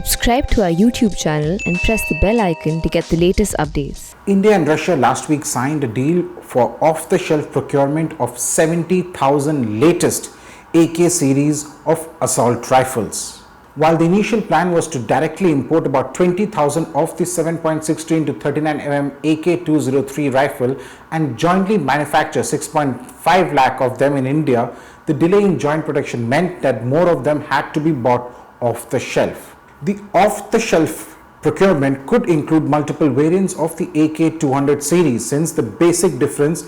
Subscribe to our YouTube channel and press the bell icon to get the latest updates. India and Russia last week signed a deal for off-the-shelf procurement of 70,000 latest AK series of assault rifles. While the initial plan was to directly import about 20,000 of the 7.62 × 39mm AK-203 rifle and jointly manufacture 6.5 lakh of them in India, the delay in joint production meant that more of them had to be bought off the shelf. The off-the-shelf procurement could include multiple variants of the AK-200 series, since the basic difference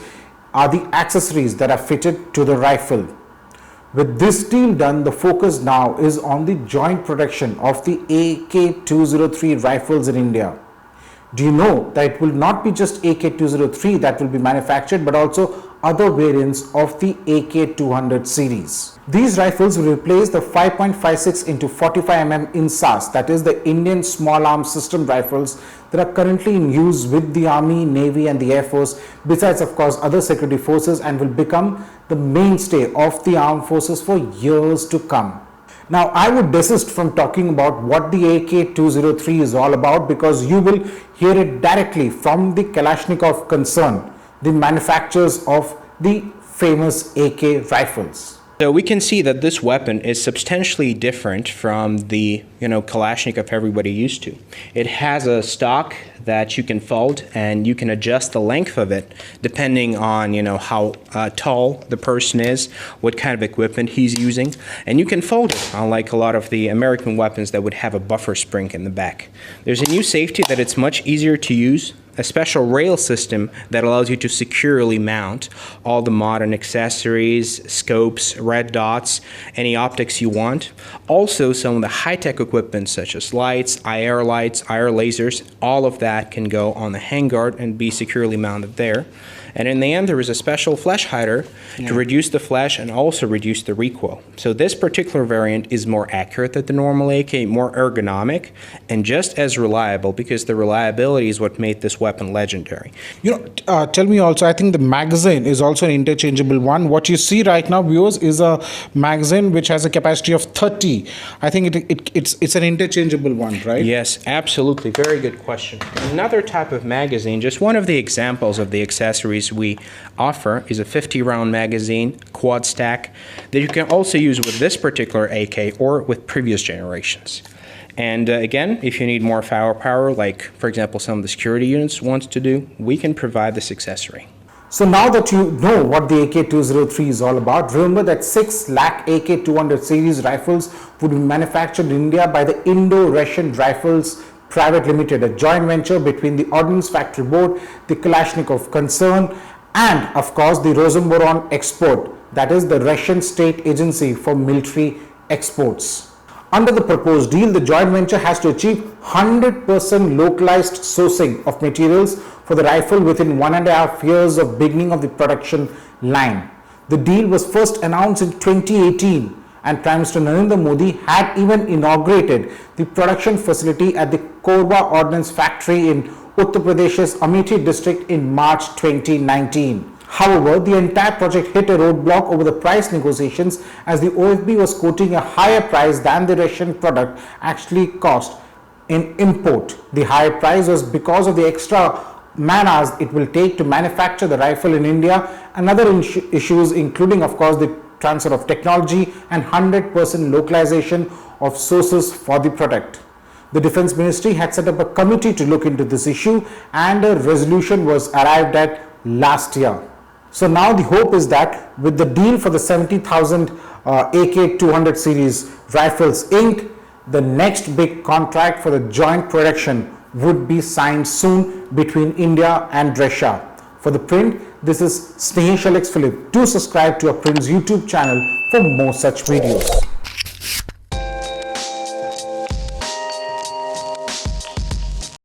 are the accessories that are fitted to the rifle. With this deal done, the focus now is on the joint production of the AK-203 rifles in India. Do you know that it will not be just AK-203 that will be manufactured, but also other variants of the AK-200 series. These rifles will replace the 5.56 × 45mm INSAS, that is the Indian Small Arms System rifles that are currently in use with the Army, Navy and the Air Force, besides of course other security forces, and will become the mainstay of the armed forces for years to come. Now, I would desist from talking about what the AK-203 is all about, because you will hear it directly from the Kalashnikov concern, the manufacturers of the famous AK rifles. So we can see that this weapon is substantially different from the Kalashnikov everybody used to. It has a stock that you can fold, and you can adjust the length of it depending on how tall the person is, what kind of equipment he's using, and you can fold it, unlike a lot of the American weapons that would have a buffer spring in the back. There's a new safety that it's much easier to use, a special rail system that allows you to securely mount all the modern accessories, scopes, red dots, any optics you want. Also, some of the high-tech equipment such as lights, IR lasers, all of that can go on the handguard and be securely mounted there. And in the end, there is a special flash hider to reduce the flash and also reduce the recoil. So this particular variant is more accurate than the normal AK, more ergonomic, and just as reliable, because the reliability is what made this weapon legendary. Tell me also, I think the magazine is also an interchangeable one. What you see right now, viewers, is a magazine which has a capacity of 30. I think it's an interchangeable one, right? Yes, absolutely. Very good question. Another type of magazine, just one of the examples of the accessories we offer, is a 50-round magazine, quad stack, that you can also use with this particular AK or with previous generations. And again, if you need more firepower, like for example some of the security units want to do, we can provide this accessory. So now that you know what the AK-203 is all about, remember that 6 lakh AK-200 series rifles would be manufactured in India by the Indo-Russian Rifles Private Limited, a joint venture between the Ordnance Factory Board, the Kalashnikov concern, and of course the Rosenboron Export, that is the Russian state agency for military exports. Under the proposed deal, the joint venture has to achieve 100% localized sourcing of materials for the rifle within 1.5 years of beginning of the production line. The deal was first announced in 2018, and Prime Minister Narendra Modi had even inaugurated the production facility at the Korba Ordnance Factory in Uttar Pradesh's Amethi district in March 2019. However, the entire project hit a roadblock over the price negotiations, as the OFB was quoting a higher price than the Russian product actually cost in import. The higher price was because of the extra man-hours it will take to manufacture the rifle in India, and other issues including of course the transfer of technology and 100% localization of sources for the product. The Defense Ministry had set up a committee to look into this issue, and a resolution was arrived at last year. So now the hope is that with the deal for the 70,000 AK-200 series rifles inked, the next big contract for the joint production would be signed soon between India and Russia. For the Print, this is Snehesh Alex Philip. Do subscribe to our Print's YouTube channel for more such videos.